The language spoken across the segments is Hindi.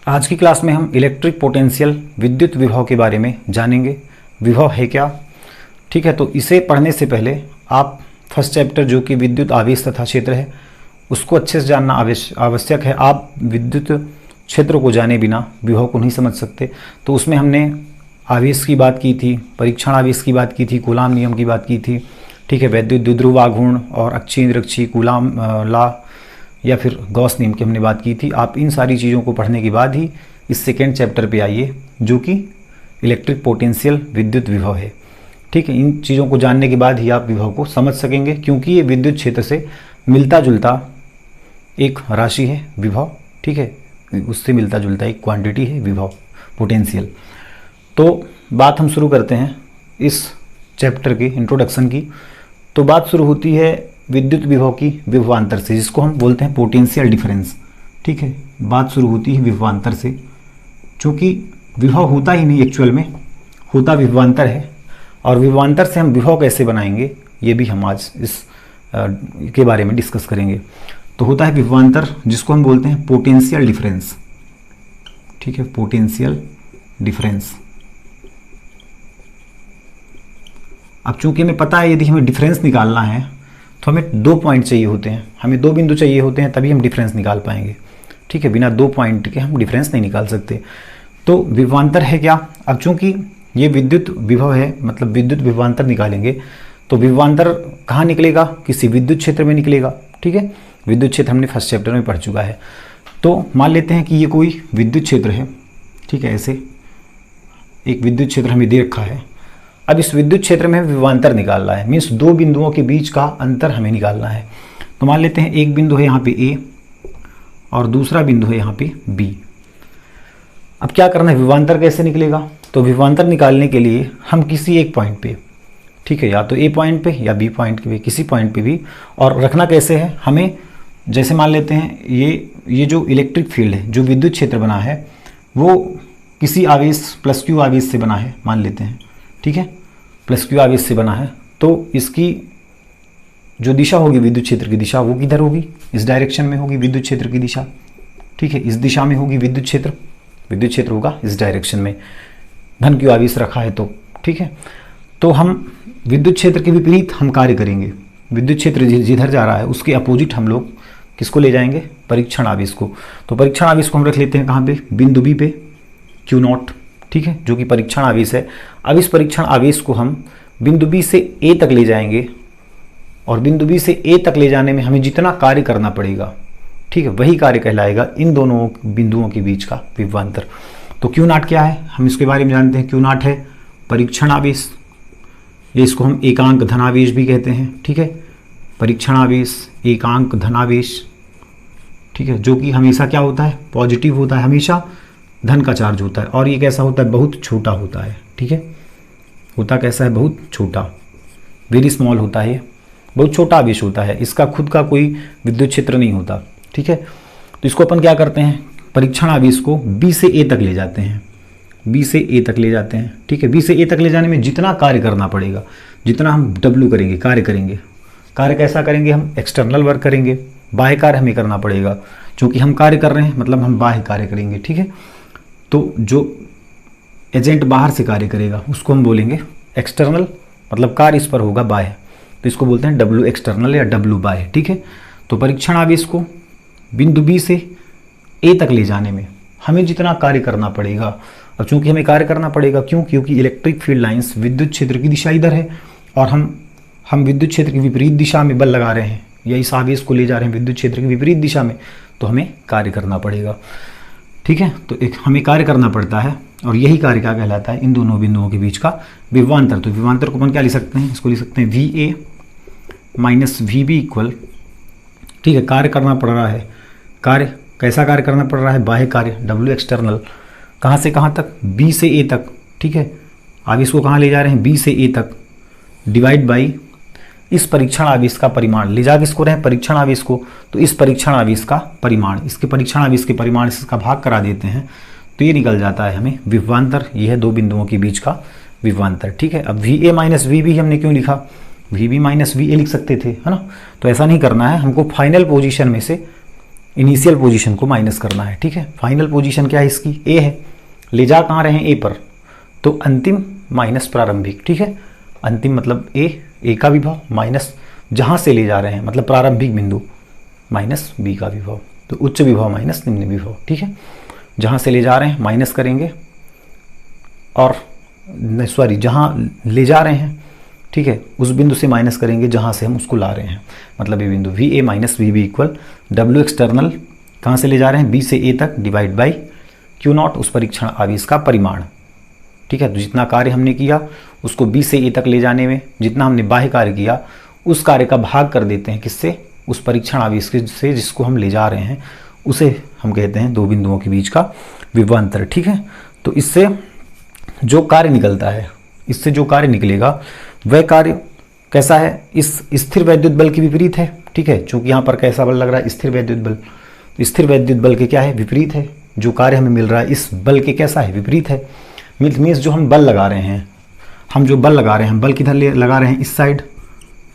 आज की क्लास में हम इलेक्ट्रिक पोटेंशियल विद्युत विभव के बारे में जानेंगे। विभव है क्या, ठीक है। तो इसे पढ़ने से पहले आप फर्स्ट चैप्टर जो कि विद्युत आवेश तथा क्षेत्र है उसको अच्छे से जानना आवश्यक है। आप विद्युत क्षेत्र को जाने बिना विभव को नहीं समझ सकते। तो उसमें हमने आवेश की बात की थी, परीक्षण आवेश की बात की थी, कूलाम नियम की बात की थी, ठीक है। वैद्युत द्विध्रुव आघूर्ण और अक्षीय निरक्षीय कूलाम लॉ या फिर गॉस नियम की हमने बात की थी। आप इन सारी चीज़ों को पढ़ने के बाद ही इस सेकेंड चैप्टर पे आइए जो कि इलेक्ट्रिक पोटेंशियल विद्युत विभव है, ठीक है। इन चीज़ों को जानने के बाद ही आप विभव को समझ सकेंगे, क्योंकि ये विद्युत क्षेत्र से मिलता जुलता एक राशि है विभव, ठीक है। उससे मिलता जुलता एक क्वांटिटी है विभव, पोटेंशियल। तो बात हम शुरू करते हैं इस चैप्टर की इंट्रोडक्शन की। तो बात शुरू होती है विद्युत विभव की विभवांतर से, जिसको हम बोलते हैं पोटेंशियल डिफरेंस, ठीक है। बात शुरू होती है विभवांतर से, क्योंकि विभव होता ही नहीं, एक्चुअल में होता विभवांतर है। और विभवांतर से हम विभव कैसे बनाएंगे ये भी हम आज इस के बारे में डिस्कस करेंगे। तो होता है विभवांतर जिसको हम बोलते हैं पोटेंशियल डिफरेंस, ठीक है, पोटेंशियल डिफरेंस। अब चूंकि हमें पता है यदि हमें डिफरेंस निकालना है तो हमें 2 पॉइंट चाहिए होते हैं, हमें 2 बिंदु चाहिए होते हैं, तभी हम डिफरेंस निकाल पाएंगे, ठीक है। बिना 2 पॉइंट के हम डिफरेंस नहीं निकाल सकते। तो विभवांतर है क्या? अब चूंकि ये विद्युत विभव है, मतलब विद्युत विभवांतर निकालेंगे, तो विभवांतर कहाँ निकलेगा? किसी विद्युत क्षेत्र में निकलेगा, ठीक है। विद्युत क्षेत्र हमने फर्स्ट चैप्टर में पढ़ चुका है। तो मान लेते हैं कि ये कोई विद्युत क्षेत्र है, ठीक है। ऐसे एक विद्युत क्षेत्र हमें दे रखा है। अब इस विद्युत क्षेत्र में विभवांतर निकालना है, मीन्स 2 बिंदुओं के बीच का अंतर हमें निकालना है। तो मान लेते हैं एक बिंदु है यहाँ पे A और दूसरा बिंदु है यहाँ पे B। अब क्या करना है, विभवांतर कैसे निकलेगा? तो विभवांतर निकालने के लिए हम किसी एक पॉइंट पे, ठीक है, या तो A पॉइंट पे या B पॉइंट पे, किसी पॉइंट पे भी, और रखना कैसे है हमें, जैसे मान लेते हैं ये जो इलेक्ट्रिक फील्ड है, जो विद्युत क्षेत्र बना है, वो किसी आवेश प्लस Q आवेश से बना है, मान लेते हैं, ठीक है, प्लस Q आवेश से बना है। तो इसकी जो दिशा होगी विद्युत क्षेत्र की दिशा, वो किधर होगी? इस डायरेक्शन में होगी विद्युत क्षेत्र की दिशा, ठीक है। इस दिशा में होगी विद्युत क्षेत्र होगा इस डायरेक्शन में, धन Q आवेश रखा है तो, ठीक है। तो हम विद्युत क्षेत्र के विपरीत हम कार्य करेंगे। विद्युत क्षेत्र जिधर जा रहा है उसके अपोजिट हम लोग किसको ले जाएंगे? परीक्षण आवेश को। तो परीक्षण आवेश को हम रख लेते हैं कहाँ पे? बिंदु B पे, Q0, ठीक है, जो कि परीक्षण आवेश है। अब इस परीक्षण आवेश को हम बिंदु B से A तक ले जाएंगे, और बिंदु B से A तक ले जाने में हमें जितना कार्य करना पड़ेगा, ठीक है, वही कार्य कहलाएगा इन दोनों बिंदुओं के बीच का विभवांतर। तो Q0 क्या है, हम इसके बारे में जानते हैं। Q0 है परीक्षण आवेश, ये इसको हम एकांक धनावेश भी कहते हैं, ठीक है। परीक्षण आवेश, एकांक धनावेश, ठीक है, जो कि हमेशा क्या होता है? पॉजिटिव होता है, हमेशा धन का चार्ज होता है। और ये कैसा होता है? बहुत छोटा होता है, ठीक है। होता कैसा है? बहुत छोटा, वेरी स्मॉल होता है, बहुत छोटा आवेश होता है। इसका खुद का कोई विद्युत क्षेत्र नहीं होता, ठीक है। तो इसको अपन क्या करते हैं? परीक्षण आवेश को B से A तक ले जाते हैं, B से A तक ले जाते हैं, ठीक है। B से A तक ले जाने में जितना कार्य करना पड़ेगा, जितना हम W करेंगे, कार्य करेंगे, कार्य कैसा करेंगे? हम एक्सटर्नल वर्क करेंगे, बाह्य कार्य हमें करना पड़ेगा। चूँकि हम कार्य कर रहे हैं मतलब हम बाह्य कार्य करेंगे, ठीक है। तो जो एजेंट बाहर से कार्य करेगा उसको हम बोलेंगे एक्सटर्नल, मतलब कार्य इस पर होगा बाह्य, तो इसको बोलते हैं W एक्सटर्नल या W बाह्य, ठीक है। तो परीक्षण आवेश को बिंदु B से A तक ले जाने में हमें जितना कार्य करना पड़ेगा, और चूंकि हमें कार्य करना पड़ेगा, क्यों? क्योंकि इलेक्ट्रिक फील्ड लाइंस, विद्युत क्षेत्र की दिशा इधर है, और हम विद्युत क्षेत्र की विपरीत दिशा में बल लगा रहे हैं, या इस आवेश को ले जा रहे हैं विद्युत क्षेत्र की विपरीत दिशा में, तो हमें कार्य करना पड़ेगा, ठीक है। तो एक हमें कार्य करना पड़ता है, और यही कार्य क्या कहलाता है? इन दोनों बिंदुओं के बीच का विभवांतर। तो विभवांतर को अपन क्या लिख सकते हैं? इसको लिख सकते हैं VA माइनस VB इक्वल, ठीक है, कार्य करना पड़ रहा है। कार्य कैसा कार्य करना पड़ रहा है? बाह्य कार्य, W एक्सटर्नल, कहाँ से कहाँ तक? B से A तक, ठीक है। आवेश को कहाँ ले जा रहे हैं? B से A तक, डिवाइड बाई इस परीक्षण आवेश का परिमाण। ले जा किसको रहे हैं? परीक्षण आवेश को। तो इस परीक्षण आवेश का परिमाण, इसके परीक्षण आवेश के परिमाण से इसका भाग करा देते हैं, तो ये निकल जाता है हमें विभवांतर। ये है 2 बिंदुओं के बीच का विभवांतर, ठीक है। अब VA माइनस VB हमने क्यों लिखा? VB माइनस VA लिख सकते थे, है ना। तो ऐसा नहीं करना है, हमको फाइनल पोजीशन में से इनिशियल पोजीशन को माइनस करना है। ठीक है, फाइनल पोजीशन क्या है इसकी, ए है, ले जा कहाँ रहे हैं, ए पर, तो अंतिम माइनस प्रारंभिक। ठीक है, अंतिम मतलब ए का विभव माइनस जहाँ से ले जा रहे हैं मतलब प्रारंभिक बिंदु माइनस बी का विभव, तो उच्च विभव माइनस निम्न विभव। ठीक है, जहाँ से ले जा रहे हैं माइनस करेंगे और सॉरी जहाँ ले जा रहे हैं, ठीक है, उस बिंदु से माइनस करेंगे जहाँ से हम उसको ला रहे हैं, मतलब ये बिंदु V A minus V B equal W external कहाँ से ले जा रहे हैं, बी से ए तक डिवाइड बाई क्यू नॉट उस परीक्षण आवेश का परिमाण। ठीक है, तो जितना कार्य हमने किया उसको बी से ए तक ले जाने में जितना हमने बाह्य कार्य किया उस कार्य का भाग कर देते हैं किससे, उस परीक्षण आवेश से जिसको हम ले जा रहे हैं, उसे हम कहते हैं दो बिंदुओं के बीच का विभवांतर। ठीक है, तो इससे जो कार्य निकलता है, इससे जो कार्य निकलेगा वह कार्य कैसा है, इस स्थिर वैद्युत बल के विपरीत है। ठीक है, चूंकि यहाँ पर कैसा बल लग रहा है, स्थिर वैद्युत बल, तो स्थिर वैद्युत बल के क्या है, विपरीत है। जो कार्य हमें मिल रहा है इस बल के कैसा है, विपरीत है। मीन्स जो हम बल लगा रहे हैं, हम जो बल लगा रहे हैं, बल किधर लगा रहे हैं, इस साइड।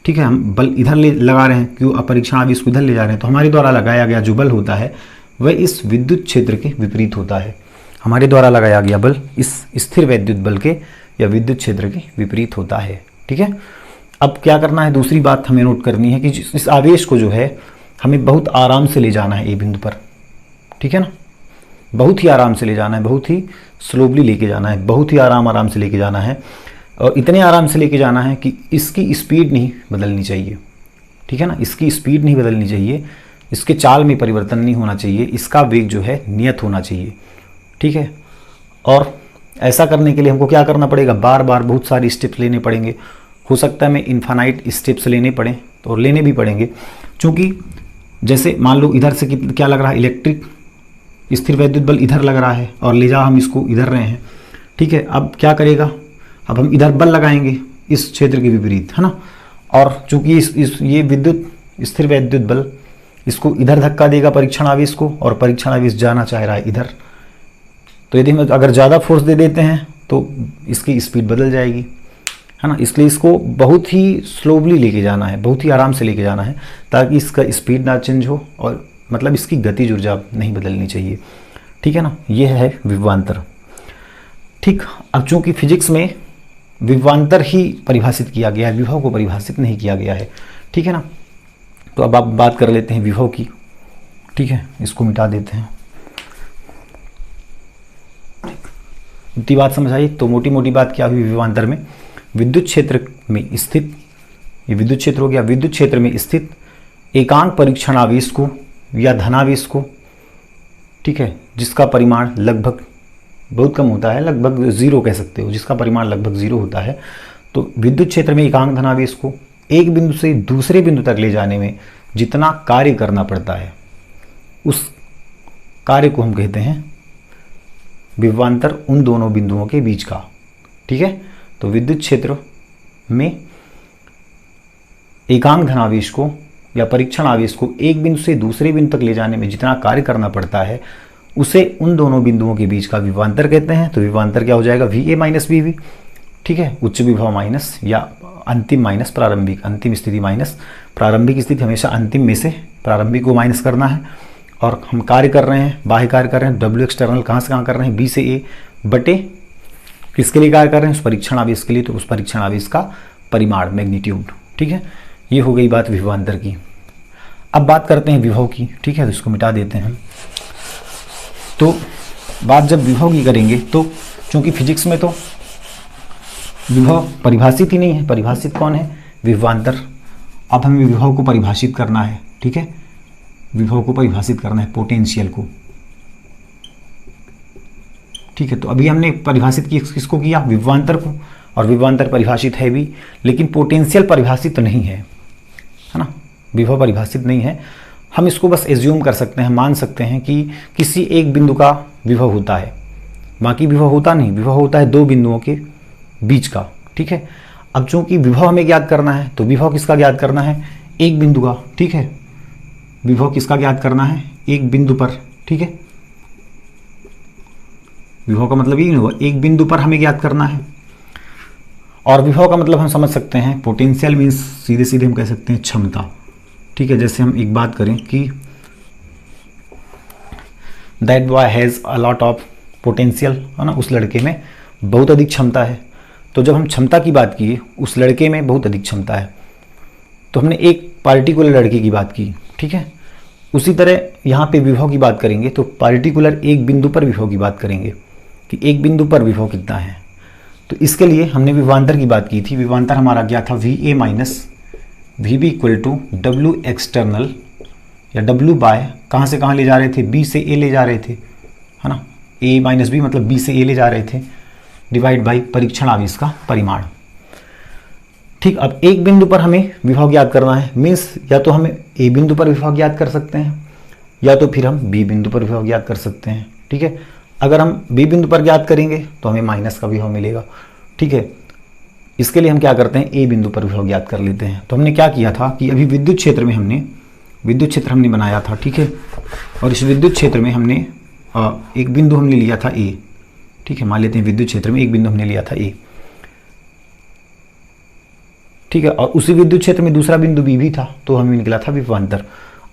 ठीक है, हम बल इधर लगा रहे हैं, क्यों, अपरीक्षण आवेश को इधर ले जा रहे हैं, तो हमारे द्वारा लगाया गया जो बल होता है वह इस विद्युत क्षेत्र के विपरीत होता है। हमारे द्वारा लगाया गया बल इस स्थिर वैद्युत बल के या विद्युत क्षेत्र के विपरीत होता है। ठीक है, अब क्या करना है, दूसरी बात हमें नोट करनी है कि इस आवेश को जो है हमें बहुत आराम से ले जाना है ए बिंदु पर। ठीक है ना, बहुत ही आराम से ले जाना है, बहुत ही स्लोली लेके जाना है, बहुत ही आराम से लेके जाना है, और इतने आराम से लेके जाना है कि इसकी स्पीड नहीं बदलनी चाहिए। ठीक है ना, इसकी स्पीड नहीं बदलनी चाहिए, इसके चाल में परिवर्तन नहीं होना चाहिए, इसका वेग जो है नियत होना चाहिए। ठीक है, और ऐसा करने के लिए हमको क्या करना पड़ेगा, बार बार बहुत सारे स्टेप्स लेने पड़ेंगे। हो सकता है हमें इन्फानाइट स्टेप्स लेने पड़े, तो लेने भी पड़ेंगे, क्योंकि जैसे मान लो इधर से क्या लग रहा है, इलेक्ट्रिक स्थिर वैद्युत बल इधर लग रहा है और ले जा हम इसको इधर रहे हैं। ठीक है, अब क्या करेगा, अब हम इधर बल लगाएंगे इस क्षेत्र के विपरीत, है ना, और चूंकि ये विद्युत स्थिर वैद्युत बल इसको इधर धक्का देगा परीक्षण आवेश को, और परीक्षण आवेश जाना चाह रहा है इधर, तो यदि हम अगर ज़्यादा फोर्स दे देते हैं तो इसकी स्पीड बदल जाएगी, है ना। इसलिए इसको बहुत ही स्लोली लेके जाना है, बहुत ही आराम से लेके जाना है, ताकि इसका स्पीड ना चेंज हो, और मतलब इसकी गतिज ऊर्जा नहीं बदलनी चाहिए। ठीक है ना, यह है विभवांतर। ठीक, अब चूंकि फिजिक्स में विभवांतर ही परिभाषित किया गया है, विभव को परिभाषित नहीं किया गया है। ठीक है ना, तो अब आप बात कर लेते हैं विभव की। ठीक है, इसको मिटा देते हैं। इतनी बात समझ आई। तो मोटी मोटी बात क्या हुई विभवांतर में, विद्युत क्षेत्र में स्थित, ये विद्युत क्षेत्र हो गया, विद्युत क्षेत्र में स्थित एकांक परीक्षण आवेश को या धनावेश को, ठीक है, जिसका परिमाण लगभग बहुत कम होता है, लगभग जीरो कह सकते हो, जिसका परिमाण लगभग जीरो होता है, तो विद्युत क्षेत्र में एकांक धनावेश को एक बिंदु से दूसरे बिंदु तक ले जाने में जितना कार्य करना पड़ता है उस कार्य को हम कहते हैं विभवांतर उन दोनों बिंदुओं के बीच का। ठीक है, तो विद्युत क्षेत्र में एकांक धनावेश को या परीक्षण आवेश को एक बिंदु से दूसरे बिंदु तक ले जाने में जितना कार्य करना पड़ता है उसे उन दोनों बिंदुओं के बीच का विभवांतर कहते हैं। तो विभवांतर क्या हो जाएगा, V A minus V B. ठीक है, उच्च विभव माइनस या अंतिम माइनस प्रारंभिक, अंतिम स्थिति माइनस प्रारंभिक स्थिति, हमेशा अंतिम में से प्रारंभिक को माइनस करना है। और हम कार्य कर रहे हैं, बाह्य कार्य कर रहे हैं, डब्ल्यू एक्सटर्नल कहाँ से कहाँ कर रहे हैं, बी से ए बटे किसके लिए कार्य कर रहे हैं, उस परीक्षण आवेश के लिए, तो उस परीक्षण आवेश का परिमाण मैग्नीट्यूड। ठीक है, ये हो गई बात विभवांतर की। अब बात करते हैं विभव की। ठीक है, तो इसको मिटा देते हैं। तो बात जब विभव की करेंगे तो चूंकि फिजिक्स में तो विभव परिभाषित ही नहीं है, परिभाषित कौन है, विभवांतर। अब हमें विभव को परिभाषित करना है। ठीक है, विभव को परिभाषित करना है, पोटेंशियल को। ठीक है, तो अभी हमने परिभाषित किसको किया, विभवांतर को, और विभवांतर परिभाषित है भी, लेकिन पोटेंशियल परिभाषित तो नहीं है ना, विभव परिभाषित नहीं है। हम इसको बस एज्यूम कर सकते हैं, मान सकते हैं कि किसी एक बिंदु का विभव होता है, बाकी विभव होता नहीं, विभव होता है दो बिंदुओं के बीच का। ठीक है, अब चूंकि विभव हमें ज्ञात करना है, तो विभव किसका ज्ञात करना है, एक बिंदु का। ठीक है, विभव किसका ज्ञात करना है, एक बिंदु पर। ठीक है, विभव का मतलब ये हुआ एक बिंदु पर हमें ज्ञात करना है। और विभव का मतलब हम समझ सकते हैं, पोटेंशियल मीन्स सीधे सीधे हम कह सकते हैं क्षमता। ठीक है, जैसे हम एक बात करें कि that boy has a lot of potential, है ना, उस लड़के में बहुत अधिक क्षमता है। तो जब हम क्षमता की बात की, उस लड़के में बहुत अधिक क्षमता है, तो हमने एक पार्टिकुलर लड़के की बात की, ठीक है। उसी तरह यहाँ पे विभव की बात करेंगे तो पार्टिकुलर एक बिंदु पर विभव की बात करेंगे कि एक बिंदु पर विभव कितना है। तो इसके लिए हमने विभवांतर की बात की थी। विभवांतर हमारा क्या था, V A minus V B equal to W external या डब्ल्यू बाय कहाँ से कहाँ ले जा रहे थे, बी से ए ले जा रहे थे, है ना, ए माइनस बी मतलब बी से ए ले जा रहे थे, डिवाइड बाई परीक्षण आवेश का परिमाण। ठीक, अब एक बिंदु पर हमें विभव ज्ञात करना है, मीन्स या तो हमें ए बिंदु पर विभव ज्ञात कर सकते हैं या तो फिर हम बी बिंदु पर विभव ज्ञात कर सकते हैं, ठीक है। अगर हम बी बिंदु पर ज्ञात करेंगे तो हमें माइनस का विभव मिलेगा, ठीक है। इसके लिए हम क्या करते हैं, ए बिंदु पर विभव ज्ञात कर लेते हैं। तो हमने क्या किया था कि अभी विद्युत क्षेत्र में हमने विद्युत क्षेत्र हमने बनाया था, ठीक है, और इस विद्युत क्षेत्र में हमने एक बिंदु हमने लिया था ए, ठीक है, मान लेते हैं विद्युत क्षेत्र में एक बिंदु हमने लिया था ए, ठीक है, और उसी विद्युत क्षेत्र में दूसरा बिंदु बी भी था, तो हमें निकला था विभवांतर।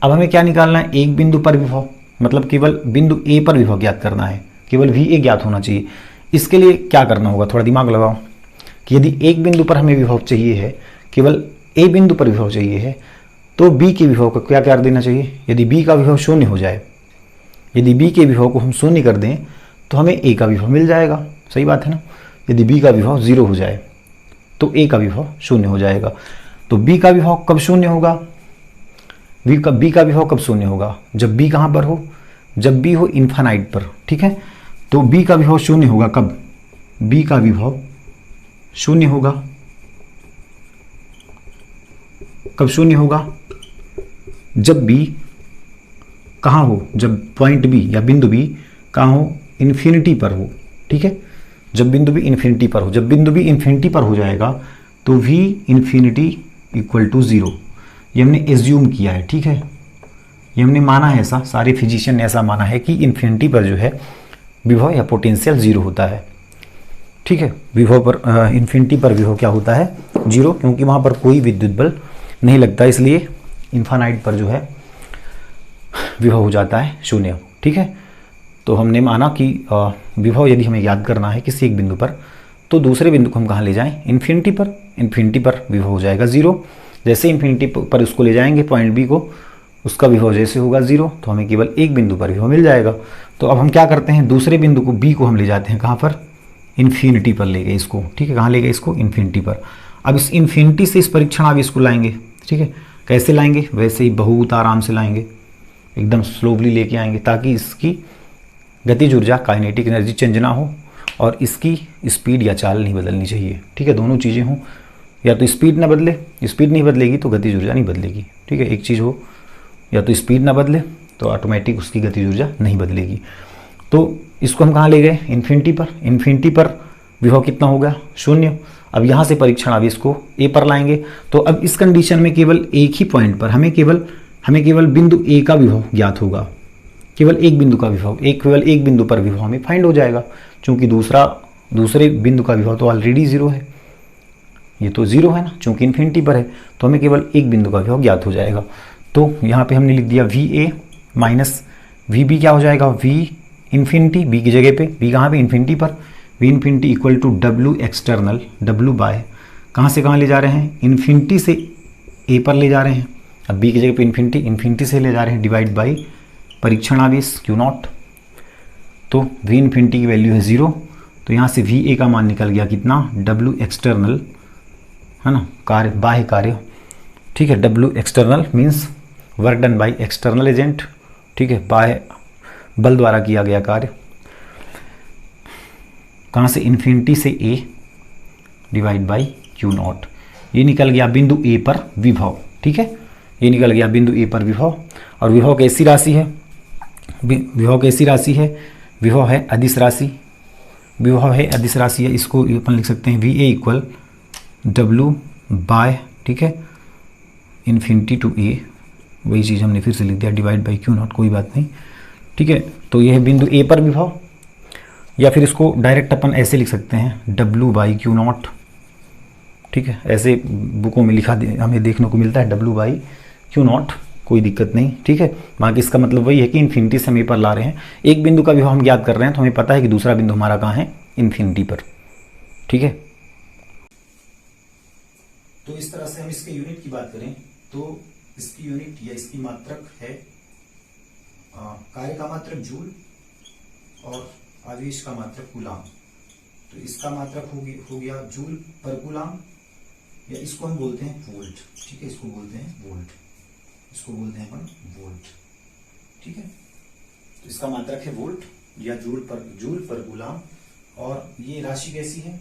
अब हमें क्या निकालना है, एक बिंदु पर विभव, मतलब केवल बिंदु ए पर विभव ज्ञात करना है, केवल वी ए ज्ञात होना चाहिए। इसके लिए क्या करना होगा, थोड़ा दिमाग लगाओ कि यदि एक बिंदु पर हमें विभव चाहिए है, केवल ए बिंदु पर विभव चाहिए है, तो बी के विभव को क्या कर देना चाहिए। यदि बी का विभव शून्य हो जाए, यदि बी के विभव को हम शून्य कर दें तो हमें ए का विभव मिल जाएगा, सही बात है ना। यदि बी का विभव 0 हो जाए तो ए का विभव शून्य हो जाएगा। तो बी का विभव कब शून्य होगा, बी का विभव कब शून्य होगा, जब बी कहाँ पर हो, जब बी हो इन्फानाइट पर, ठीक है। तो बी का विभव शून्य होगा कब, बी का विभव शून्य होगा कब, शून्य होगा जब बी कहाँ हो, जब पॉइंट बी या बिंदु बी कहाँ हो, इन्फिनिटी पर हो, ठीक है। जब बिंदु बी इन्फिनिटी पर हो, जब बिंदु बी इन्फिनिटी पर हो जाएगा तो वी इन्फिनिटी इक्वल टू 0, ये हमने एज्यूम किया है, ठीक है, ये हमने माना है, ऐसा सारे फिजिशियन ने ऐसा माना है कि इन्फिनिटी पर जो है विभव या पोटेंशियल 0 होता है, ठीक है। विभव पर इन्फिनिटी पर विभव क्या होता है, 0, क्योंकि वहाँ पर कोई विद्युत बल नहीं लगता, इसलिए इन्फानाइट पर जो है विभव हो जाता है 0, ठीक है। तो हमने माना कि विभव यदि हमें याद करना है किसी एक बिंदु पर, तो दूसरे बिंदु को हम कहाँ ले जाएं, इन्फिनिटी पर। इन्फिनिटी पर विभव हो जाएगा 0, जैसे इन्फिनिटी पर उसको ले जाएंगे पॉइंट बी को, उसका विभव जैसे होगा 0, तो हमें केवल एक बिंदु पर विभव मिल जाएगा। तो अब हम क्या करते हैं, दूसरे बिंदु को बी को हम ले जाते हैं कहाँ पर, इन्फिनिटी पर ले गए इसको, ठीक है, कहाँ ले गए इसको, इन्फिनिटी पर। अब इस इन्फिनिटी से इस परीक्षण आवेश को लाएंगे, ठीक है। कैसे लाएंगे, वैसे ही बहुत आराम से लाएंगे, एकदम स्लोली लेके आएंगे, ताकि इसकी गतिज ऊर्जा काइनेटिक एनर्जी चेंज ना हो और इसकी स्पीड या चाल नहीं बदलनी चाहिए, ठीक है, दोनों चीज़ें हों, या तो स्पीड ना बदले, स्पीड नहीं बदलेगी तो गतिज ऊर्जा नहीं बदलेगी, ठीक है, एक चीज़ हो, या तो स्पीड ना बदले तो ऑटोमेटिक उसकी गतिज ऊर्जा नहीं बदलेगी। तो इसको हम कहाँ ले गए, इन्फिनिटी पर। इन्फिनिटी पर विभव कितना हो गया, 0। अब यहाँ से परीक्षण आवेश को ए पर लाएंगे, तो अब इस कंडीशन में केवल एक ही पॉइंट पर हमें केवल बिंदु ए का विभव ज्ञात होगा, केवल एक बिंदु का विभव, केवल एक बिंदु पर विभव हमें फाइंड हो जाएगा, क्योंकि दूसरे बिंदु का विभव तो ऑलरेडी 0 है, ये तो 0 है ना, चूंकि इन्फिनिटी पर है, तो हमें केवल एक बिंदु का विभव ज्ञात हो जाएगा। तो यहाँ पे हमने लिख दिया V A minus V B, क्या हो जाएगा, वी इन्फिनिटी, बी की जगह पे, बी कहाँ पे, इन्फिनिटी पर, V infinity equal to W external, W by कहाँ से कहाँ ले जा रहे हैं, इन्फिनिटी से ए पर ले जा रहे हैं। अब बी की जगह पे इन्फिनिटी से ले जा रहे हैं, डिवाइड बाई परीक्षण आवेश Q0। तो वी इन्फिनिटी की वैल्यू है 0, तो यहाँ से वी ए का मान निकल गया कितना, डब्ल्यू एक्सटर्नल, है ना, कार्य, बाह्य कार्य, ठीक है। W external means work done by external agent, ठीक है, बाह्य बल द्वारा किया गया कार्य, कहाँ से, इन्फिनिटी से ए, डिवाइड बाई Q0। ये निकल गया बिंदु ए पर विभव, ठीक है, ये निकल गया बिंदु ए पर विभव। और विभव कैसी राशि है, विभव कैसी राशि है, विभव है अदिश राशि, विभव है अदिश राशि है, इसको अपन लिख सकते हैं V A equal W by, ठीक है, इन्फिनिटी टू ए, वही चीज़ हमने फिर से लिख दिया, डिवाइड बाई Q0, कोई बात नहीं, ठीक है। तो ये है बिंदु ए पर विभव, या फिर इसको डायरेक्ट अपन ऐसे लिख सकते हैं डब्ल्यू बाई Q0, ठीक है, ऐसे बुकों में लिखा हमें देखने को मिलता है डब्ल्यू बाई Q0, कोई दिक्कत नहीं, ठीक है। बाकी इसका मतलब वही है कि इन्फिनिटी से हम ये पर ला रहे हैं, एक बिंदु का विभव हम ज्ञात कर रहे हैं तो हमें पता है कि दूसरा बिंदु हमारा कहाँ है, इन्फिनिटी पर, ठीक है। तो इस तरह से हम इसके यूनिट की बात करें तो इसकी यूनिट या इसकी मात्रक है कार्य का मात्रक जूल और आवेश का मात्रक कूलाम। तो इसका मात्रक हो गया जूल पर कूलाम, या इसको हम बोलते हैं वोल्ट, ठीक है, इसको बोलते हैं वोल्ट, इसको बोलते हैं अपन वोल्ट, ठीक है। तो इसका मात्रक है वोल्ट या जूल पर कूलाम। और ये राशि कैसी है,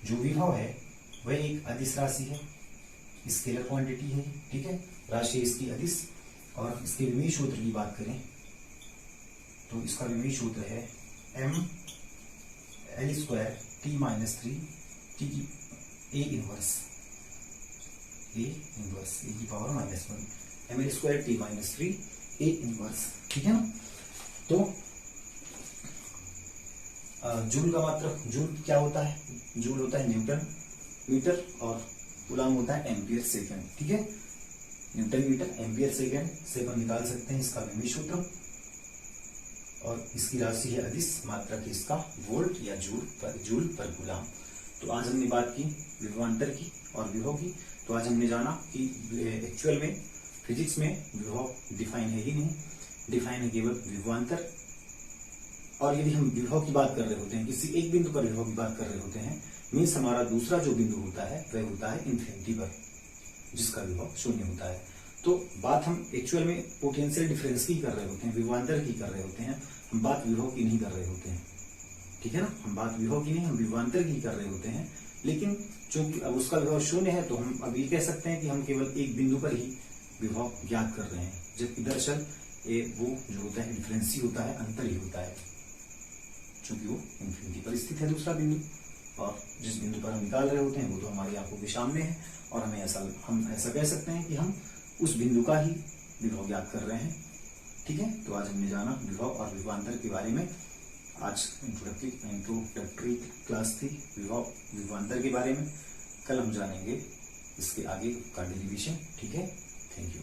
जो विभव है वह एक अदिश राशि है, स्केलर क्वांटिटी है, ठीक है, राशि इसकी अदिश। और इसके विमेय सूत्र की बात करें तो इसका विमेय सूत्र है mL² t-3 t की a इनवर्स e की power -1 mL² t-3 a inverse, ठीक है ना। तो जूल का मात्रक, जूल क्या होता है, जूल होता है न्यूटन मीटर और कूलाम होता है एम्पियर सेकंड, ठीक है। न्यूटन मीटर एम्पियर सेकंड से अपन निकाल सकते हैं इसका विमेय सूत्र, और इसकी राशि है अदिश, मात्रक इसका वोल्ट या जूल पर कूलाम। तो आज हमने बात की विभवांतर की और विभव की। तो आज हमने जाना कि एक्चुअल में फिजिक्स में विभव डिफाइन है ही नहीं, डिफाइन है केवल विभवांतर। और यदि हम विभव की बात कर रहे होते हैं, किसी एक बिंदु पर विभव की बात कर रहे होते हैं, मीन्स हमारा दूसरा जो बिंदु होता है वह होता है इन्फिनिटी पर, जिसका विभव शून्य होता है। तो बात हम एक्चुअल में पोटेंशियल डिफरेंस की कर रहे होते हैं, विभवांतर की कर रहे होते हैं, हम बात विभव की नहीं कर रहे होते हैं, ठीक है ना। हम बात विभव की नहीं, हम विभवांतर की कर रहे होते हैं। लेकिन चूंकि अब उसका विभव शून्य है तो हम अब ये कह सकते हैं कि हम केवल एक बिंदु पर ही विभव ज्ञात कर रहे हैं, जबकि दरअसल वो जो होता है डिफरेंस ही होता है, अंतर ही होता है, चूंकि वो इन्फिनिटी पर स्थित है दूसरा बिंदु, और जिस बिंदु पर हम निकाल रहे होते हैं वो तो हमारी आंखों के सामने है, और हम ऐसा कह सकते हैं कि हम उस बिंदु का ही विभव ज्ञात कर रहे हैं, ठीक है। तो आज हमने जाना विभव और विभवांतर के बारे में। आज इंट्रोडक्टरी क्लास थी विभवांतर के बारे में। कल हम जानेंगे इसके आगे का डेरिवेशन, ठीक है। Thank you.